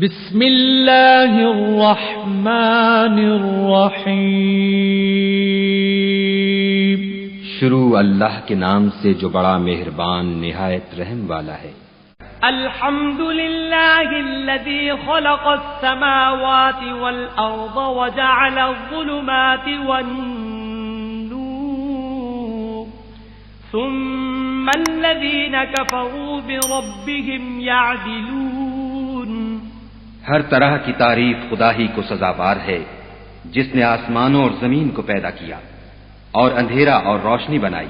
بسم اللہ الرحمن الرحیم۔ شروع اللہ کے نام سے جو بڑا مہربان نہایت رحم والا ہے۔ الحمد للہ الذی خلق السماوات والارض وجعل الظلمات والنور ثم الذین کفروا بربهم یعدلون۔ ہر طرح کی تعریف خدا ہی کو سزاوار ہے، جس نے آسمانوں اور زمین کو پیدا کیا اور اندھیرا اور روشنی بنائی،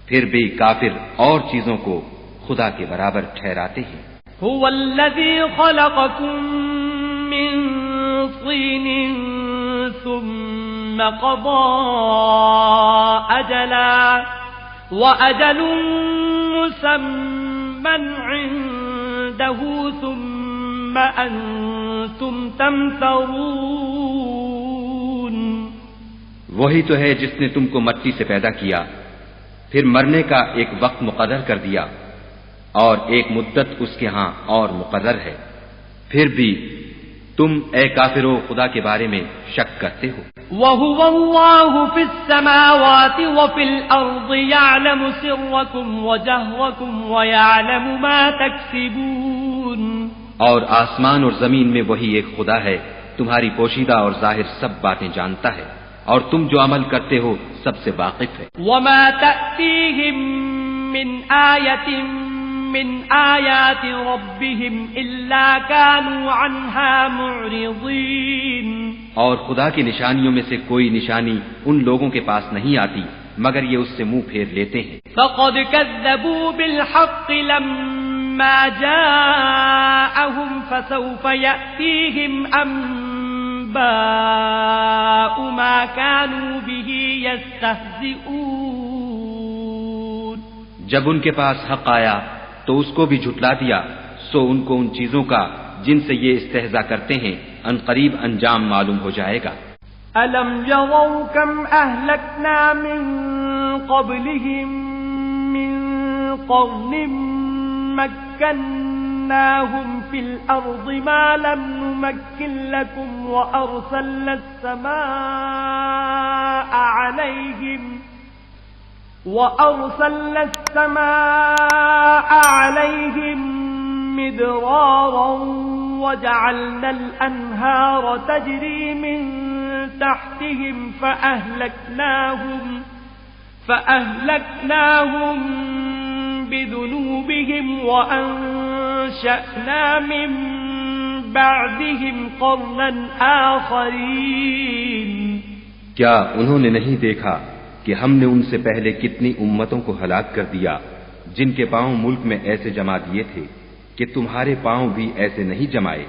پھر بھی کافر اور چیزوں کو خدا کے برابر ٹھہراتے ہیں۔ هو الذی خلقکم من طین ثم قضى اجلا واجل مسمى عنده ثم انتم تمترون۔ وہی تو ہے جس نے تم کو مٹی سے پیدا کیا، پھر مرنے کا ایک وقت مقرر کر دیا اور ایک مدت اس کے ہاں اور مقرر ہے، پھر بھی تم اے کافرو خدا کے بارے میں شک کرتے ہو۔ وَهُوَ اللَّهُ فِي السَّمَاوَاتِ وَفِي الْأَرْضِ يَعْلَمُ سِرَّكُمْ وَجَهْرَكُمْ وَيَعْلَمُ مَا تَكْسِبُونَ۔ اور آسمان اور زمین میں وہی ایک خدا ہے، تمہاری پوشیدہ اور ظاہر سب باتیں جانتا ہے، اور تم جو عمل کرتے ہو سب سے واقف ہے۔ وَمَا تَأْتِيهِم مِّنْ آيَةٍ مِّنْ آيَاتِ رَبِّهِمْ إِلَّا كَانُوا عَنْهَا مُعْرِضِينَ۔ اور خدا کی نشانیوں میں سے کوئی نشانی ان لوگوں کے پاس نہیں آتی مگر یہ اس سے منہ پھیر لیتے ہیں۔ فَقَدْ كَذَّبُوا بِالْحَقِّ لَمَّا جَاءَهُمْ فَسَوْفَ يَأْتِيهِمْ أَنبَاءُ مَا كَانُوا بِهِ يَسْتَهْزِئُونَ۔ جب ان کے پاس حق آیا تو اس کو بھی جھٹلا دیا، سو ان کو ان چیزوں کا جن سے یہ استہزاء کرتے ہیں ان قریب انجام معلوم ہو جائے گا۔ أَلَمْ يَرَوْا كَمْ أَهْلَكْنَا مِنْ قَبْلِهِمْ مِنْ قَرْنٍ مَكَّنَّاهُمْ فِي الْأَرْضِ مَا لَمْ نُمَكِّنْ لَكُمْ وَأَرْسَلْنَا السَّمَاءَ عَلَيْهِمْ مِدْرَارًا وَجَعَلْنَا الْأَنْهَارَ تَجْرِي مِنْ تَحْتِهِمْ فَأَهْلَكْنَاهُمْ بِذُنُوبِهِمْ وَأَنشَأْنَا مِنْ بَعْدِهِمْ قَرْنًا آخَرِينَ۔ کیا انہوں نے نہیں دیکھا کہ ہم نے ان سے پہلے کتنی امتوں کو ہلاک کر دیا جن کے پاؤں ملک میں ایسے جما دیے تھے کہ تمہارے پاؤں بھی ایسے نہیں جمائے،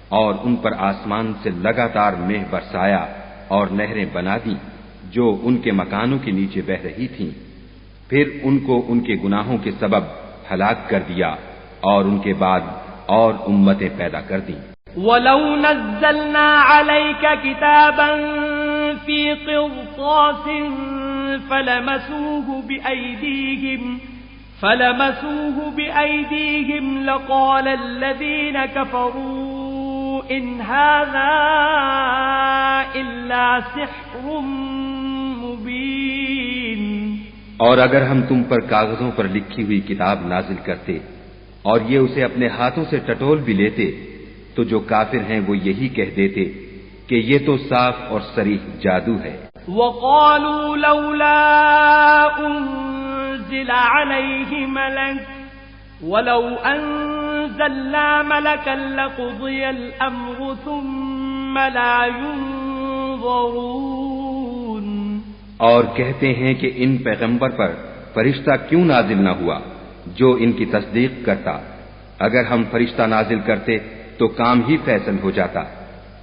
اور ان پر آسمان سے لگاتار مہ برسایا اور نہریں بنا دیں جو ان کے مکانوں کے نیچے بہ رہی تھیں، پھر ان کو ان کے گناہوں کے سبب ہلاک کر دیا اور ان کے بعد اور امتیں پیدا کر دیں۔ وَلَوْ نَزَّلْنَا عَلَيْكَ كِتَابًا فِي قِرْطَاسٍ فلمسوه بأيديهم لقال الذين كفروا إن هذا إلا سحر مبين۔ اور اگر ہم تم پر کاغذوں پر لکھی ہوئی کتاب نازل کرتے اور یہ اسے اپنے ہاتھوں سے ٹٹول بھی لیتے تو جو کافر ہیں وہ یہی کہہ دیتے کہ یہ تو صاف اور صریح جادو ہے۔ وَقَالُوا لَوْلَا أُنزِلَ عَلَيْهِ مَلَكٌ وَلَوْ أَنزَلْنَا مَلَكًا لَقُضِيَ الْأَمْرُ ثُمَّ لَا يُنظَرُونَ۔ اور کہتے ہیں کہ ان پیغمبر پر فرشتہ کیوں نازل نہ ہوا جو ان کی تصدیق کرتا، اگر ہم فرشتہ نازل کرتے تو کام ہی فیصل ہو جاتا،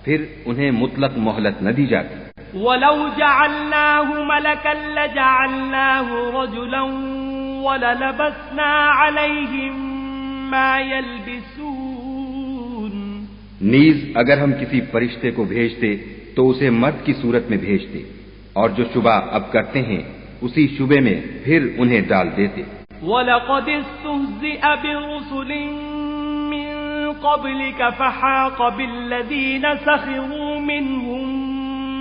پھر انہیں مطلق مہلت نہ دی جاتی۔ وَلَوْ جَعَلْنَاهُ مَلَكًا لَجَعَلْنَاهُ رَجُلًا وَلَلَبَسْنَا عَلَيْهِمْ مَا يَلْبِسُونَ۔ نیز اگر ہم کسی فرشتے کو بھیجتے تو اسے مرد کی صورت میں بھیجتے، اور جو شبہ اب کرتے ہیں اسی شبے میں پھر انہیں ڈال دیتے۔ وَلَقَدِ اسْتُهْزِئَ بِرُسُلٍ مِّن قبلك فحاق بالذين سخروا منهم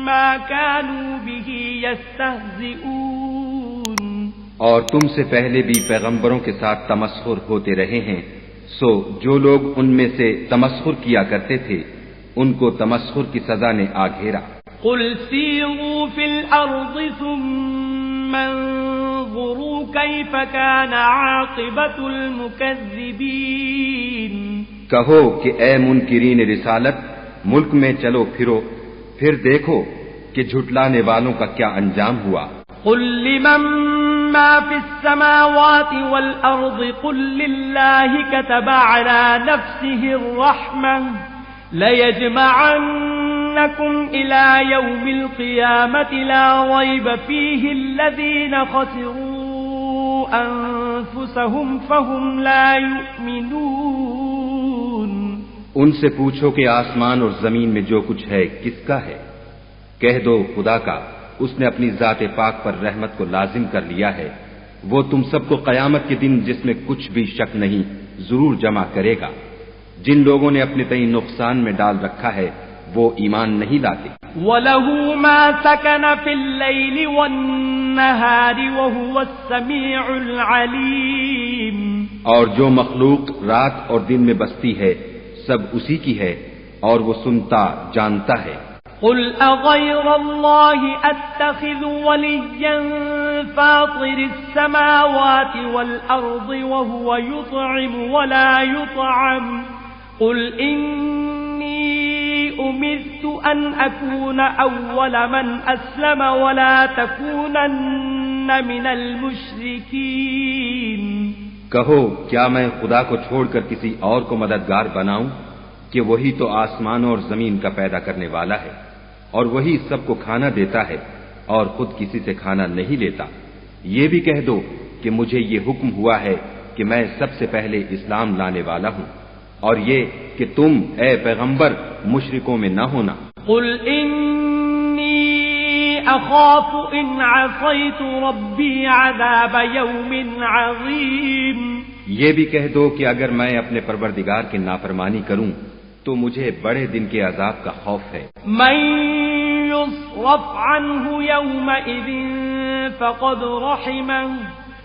ما كانوا به يستهزئون اور تم سے پہلے بھی پیغمبروں کے ساتھ تمسخر ہوتے رہے ہیں، سو جو لوگ ان میں سے تمسخر کیا کرتے تھے ان کو تمسخر کی سزا نے آ گھیرا۔ قل سیروا فی الارض ثم انظروا کیف کان عاقبۃ المکذبین۔ کہو کہ اے منکرین رسالت، ملک میں چلو پھرو، پھر دیکھو کہ جھٹلانے والوں کا کیا انجام ہوا۔ قل لمن ما في السماوات والأرض قل لله كتب على نفسه الرحمة ليجمعنكم إلى يوم القيامة لا ريب فيه الذين خسروا أنفسهم فهم لا يؤمنون۔ ان سے پوچھو کہ آسمان اور زمین میں جو کچھ ہے کس کا ہے؟ کہہ دو خدا کا، اس نے اپنی ذات پاک پر رحمت کو لازم کر لیا ہے، وہ تم سب کو قیامت کے دن جس میں کچھ بھی شک نہیں ضرور جمع کرے گا۔ جن لوگوں نے اپنے تئیں نقصان میں ڈال رکھا ہے وہ ایمان نہیں لاتے۔ وَلَهُ مَا سَكَنَ فِي اللَّيْلِ وَالنَّهَارِ وَهُوَ السَّمِيعُ الْعَلِيمُ۔ اور جو مخلوق رات اور دن میں بستی ہے سب اسی کی ہے اور وہ سنتا جانتا ہے۔ قل أغير الله أتخذ وليا فاطر السماوات والأرض وهو يطعم ولا يطعم قل إني أمرت أن أكون أول من أسلم ولا تكونن من المشركين۔ کہو کیا میں خدا کو چھوڑ کر کسی اور کو مددگار بناؤں کہ وہی تو آسمان اور زمین کا پیدا کرنے والا ہے اور وہی سب کو کھانا دیتا ہے اور خود کسی سے کھانا نہیں لیتا۔ یہ بھی کہہ دو کہ مجھے یہ حکم ہوا ہے کہ میں سب سے پہلے اسلام لانے والا ہوں، اور یہ کہ تم اے پیغمبر مشرکوں میں نہ ہونا۔ قل انی اخاف ان عصیت ربی عذاب یوم عظیم۔ یہ بھی کہہ دو کہ اگر میں اپنے پروردگار کی نافرمانی کروں تو مجھے بڑے دن کے عذاب کا خوف ہے۔ من يصرف عنه يومئذ فقد رحمه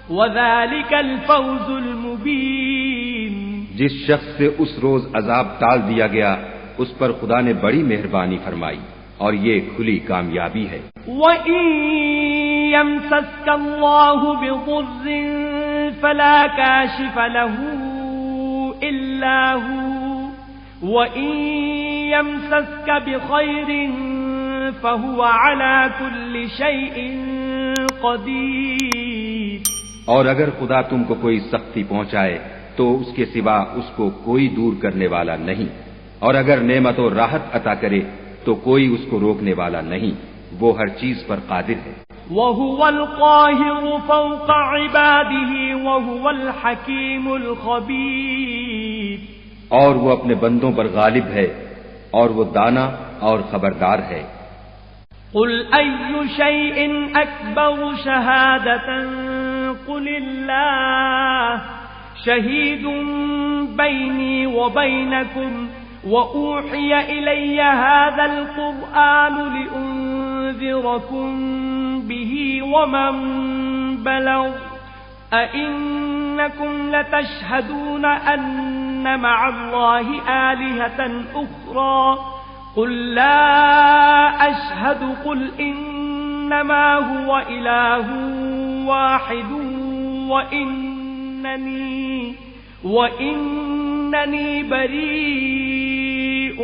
وذلك الفوز المبين۔ جس شخص سے اس روز عذاب ٹال دیا گیا اس پر خدا نے بڑی مہربانی فرمائی اور یہ کھلی کامیابی ہے۔ وَإِن يَمْسَسْكَ اللَّهُ بِضُرٍّ فَلَا كَاشِفَ لَهُ إِلَّا هُوَ وَإِن يَمْسَسْكَ بِخَيْرٍ فَهُوَ عَلَى كُلِّ شَيْءٍ قَدِيرٌ۔ اور اگر خدا تم کو کوئی سختی پہنچائے تو اس کے سوا اس کو کوئی دور کرنے والا نہیں، اور اگر نعمت و راحت عطا کرے تو کوئی اس کو روکنے والا نہیں، وہ ہر چیز پر قادر ہے۔ وَهُوَ الْقَاهِرُ فَوْقَ عِبَادِهِ وَهُوَ الْحَكِيمُ الْخَبِيرُ۔ اور وہ اپنے بندوں پر غالب ہے اور وہ دانا اور خبردار ہے۔ قُلْ أَيُّ شَيْءٍ أَكْبَرُ شَهَادَةً قُلِ اللَّهُ شَهِيدٌ بَيْنِي وَبَيْنَكُمْ وَأُوحِيَ إِلَيَّ هَذَا الْقُرْآنُ لِأُنذِرَكُم بِهِ وَمَن بَلَغَ أَإِنَّكُمْ لَتَشْهَدُونَ أَنَّ مَعَ اللَّهِ آلِهَةً أُخْرَى قُل لَّا أَشْهَدُ قُلْ إِنَّمَا هُوَ إِلَٰهٌ وَاحِدٌ وَإِنَّنِي بَرِيءٌ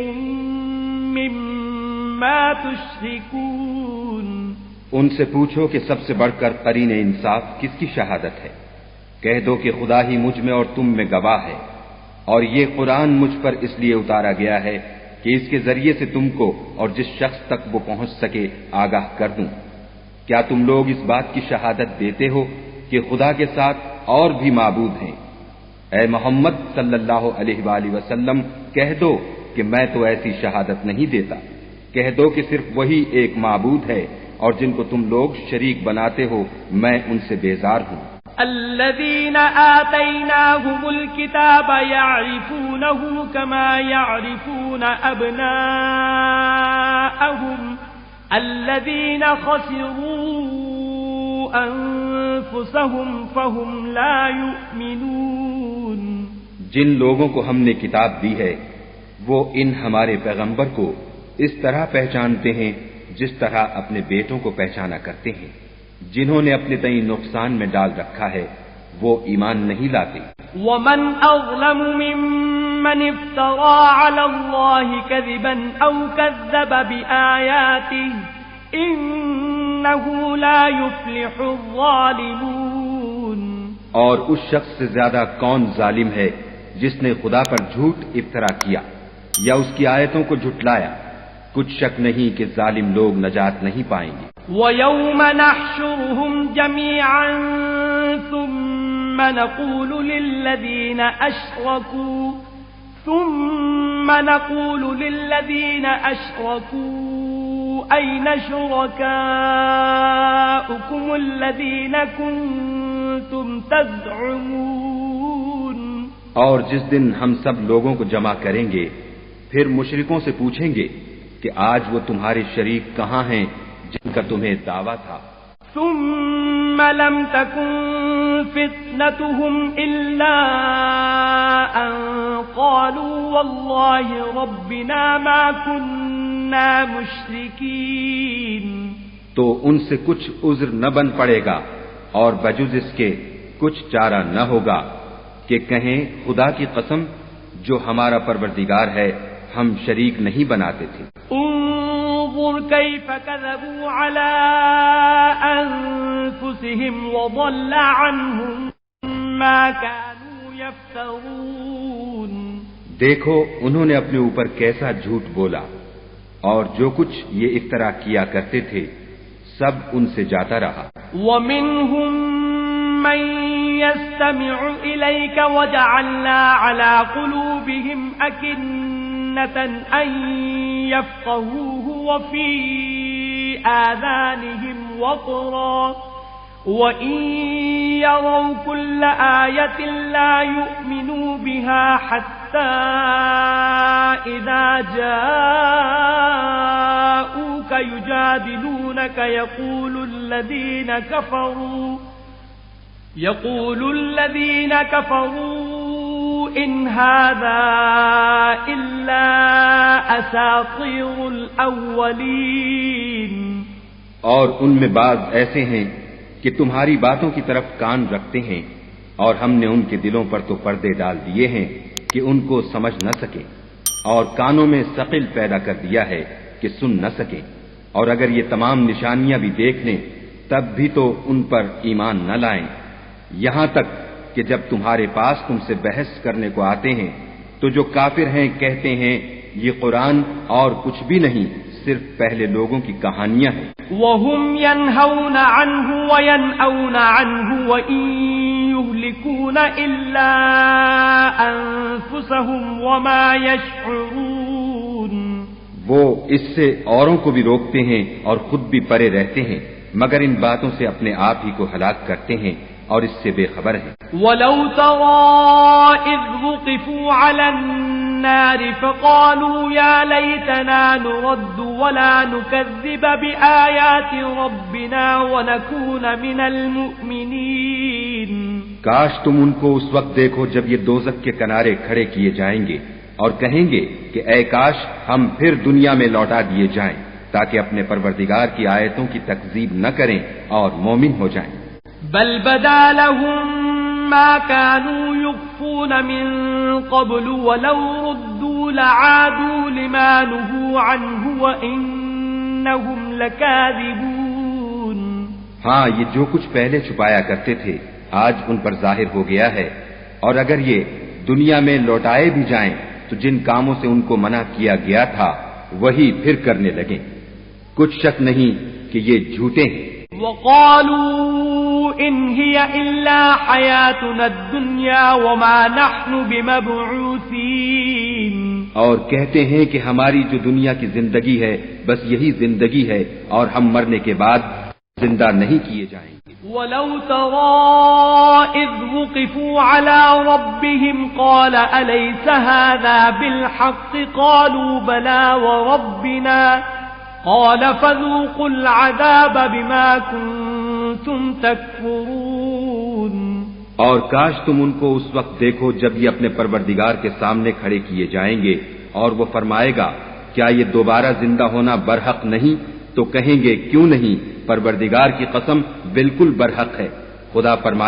مِّمَّا تُشْرِكُونَ۔ ان سے پوچھو کہ سب سے بڑھ کر قرین انصاف کس کی شہادت ہے؟ کہہ دو کہ خدا ہی مجھ میں اور تم میں گواہ ہے، اور یہ قرآن مجھ پر اس لیے اتارا گیا ہے کہ اس کے ذریعے سے تم کو اور جس شخص تک وہ پہنچ سکے آگاہ کر دوں۔ کیا تم لوگ اس بات کی شہادت دیتے ہو کہ خدا کے ساتھ اور بھی معبود ہیں؟ اے محمد صلی اللہ علیہ وآلہ وسلم کہہ دو کہ میں تو ایسی شہادت نہیں دیتا، کہہ دو کہ صرف وہی ایک معبود ہے اور جن کو تم لوگ شریک بناتے ہو میں ان سے بیزار ہوں۔ الذين آتيناهم الكتاب يعرفونه كما يعرفون أبناءهم الذين خسروا أنفسهم فهم لا يؤمنون. جن لوگوں کو ہم نے کتاب دی ہے وہ ان ہمارے پیغمبر کو اس طرح پہچانتے ہیں جس طرح اپنے بیٹوں کو پہچانا کرتے ہیں. جنہوں نے اپنے تئیں نقصان میں ڈال رکھا ہے وہ ایمان نہیں لاتے. ومن أظلم ممن افترى على الله كذبا أو كذب بآياته إنه لا يفلح الظالمون. اور اس شخص سے زیادہ کون ظالم ہے جس نے خدا پر جھوٹ افطرا کیا یا اس کی آیتوں کو جھٹلایا. کچھ شک نہیں کہ ظالم لوگ نجات نہیں پائیں گے. وَيَوْمَ نَحْشُرُهُمْ جَمِيعًا ثُمَّ نَقُولُ لِلَّذِينَ أَشْرَكُوا أَيْنَ شُرَكَاؤُكُمُ الَّذِينَ كُنتُمْ تَزْعُمُونَ. اور جس دن ہم سب لوگوں کو جمع کریں گے پھر مشرکوں سے پوچھیں گے کہ آج وہ تمہارے شریک کہاں ہیں جن کا تمہیں دعویٰ تھا. ثم لم تكن فتنتهم إلا أن قالوا والله ربنا ما كنا مشركين. تو ان سے کچھ عذر نہ بن پڑے گا اور بجز اس کے کچھ چارہ نہ ہوگا کہ کہیں خدا کی قسم جو ہمارا پروردگار ہے ہم شریک نہیں بناتے تھے. انظر كيف كذبوا على أنفسهم وضل عنهم ما كانوا يفترون. دیکھو انہوں نے اپنے اوپر کیسا جھوٹ بولا اور جو کچھ یہ افترا کیا کرتے تھے سب ان سے جاتا رہا. ومنهم من يستمع إليك وجعلنا على قلوبهم أكنة أن يفقهوه وفي آذانهم وقرا وإن يروا كل آية لا يؤمنوا بها حتى إذا جاءوك يجادلونك يقول الذين كفروا إن هذا إلا أساطير الأولين. اور ان میں بعض ایسے ہیں کہ تمہاری باتوں کی طرف کان رکھتے ہیں اور ہم نے ان کے دلوں پر تو پردے ڈال دیے ہیں کہ ان کو سمجھ نہ سکیں اور کانوں میں ثقل پیدا کر دیا ہے کہ سن نہ سکیں. اور اگر یہ تمام نشانیاں بھی دیکھ لیں تب بھی تو ان پر ایمان نہ لائیں. یہاں تک کہ جب تمہارے پاس تم سے بحث کرنے کو آتے ہیں تو جو کافر ہیں کہتے ہیں یہ قرآن اور کچھ بھی نہیں صرف پہلے لوگوں کی کہانیاں ہیں. وَهُمْ يَنْهَوْنَ عَنْهُ وَيَنْأَوْنَ عَنْهُ وَإِنْ يُهْلِكُونَ إِلَّا أَنفُسَهُمْ وَمَا يَشْعُرُونَ. وہ اس سے اوروں کو بھی روکتے ہیں اور خود بھی پرے رہتے ہیں مگر ان باتوں سے اپنے آپ ہی کو ہلاک کرتے ہیں اور اس سے بے خبر ہیں. وَلَوْ تَرَىٰ إِذْ وُقِفُوا عَلَى النَّارِ فَقَالُوا يَا لَيْتَنَا نُرَدُّ وَلَا نُكَذِّبَ بِآيَاتِ رَبِّنَا وَنَكُونَ مِنَ الْمُؤْمِنِينَ. کاش تم ان کو اس وقت دیکھو جب یہ دوزخ کے کنارے کھڑے کیے جائیں گے اور کہیں گے کہ اے کاش ہم پھر دنیا میں لوٹا دیے جائیں تاکہ اپنے پروردگار کی آیتوں کی تکذیب نہ کریں اور مومن ہو جائیں. بل بدا لهم ما كانوا يخفون من قبل ولو ردوا لعادوا لما نهوا عنه وإنهم لكاذبون. ہاں یہ جو کچھ پہلے چھپایا کرتے تھے آج ان پر ظاہر ہو گیا ہے اور اگر یہ دنیا میں لوٹائے بھی جائیں تو جن کاموں سے ان کو منع کیا گیا تھا وہی پھر کرنے لگیں. کچھ شک نہیں کہ یہ جھوٹے ہیں. وقالوا إن هي إلا حياتنا الدنيا وما نحن بمبعوثين. اور کہتے ہیں کہ ہماری جو دنیا کی زندگی ہے بس یہی زندگی ہے اور ہم مرنے کے بعد زندہ نہیں کیے جائیں گے. وَلَوْ تَرَى إِذْ وُقِفُوا عَلَى رَبِّهِمْ قَالَ أَلَيْسَ هَذَا بِالْحَقِّ قَالُوا بَلَى وَرَبِّنَا قَالَ فَذُوقُوا الْعَذَابَ بِمَا كُنتُمْ تَكْفُرُونَ۔ اور کاش تم ان کو اس وقت دیکھو جب یہ اپنے پروردگار کے سامنے کھڑے کیے جائیں گے اور وہ فرمائے گا کیا یہ دوبارہ زندہ ہونا برحق نہیں؟ تو کہیں گے کیوں نہیں، پروردگار کی قسم بالکل برحق ہے۔ خدا فرمائے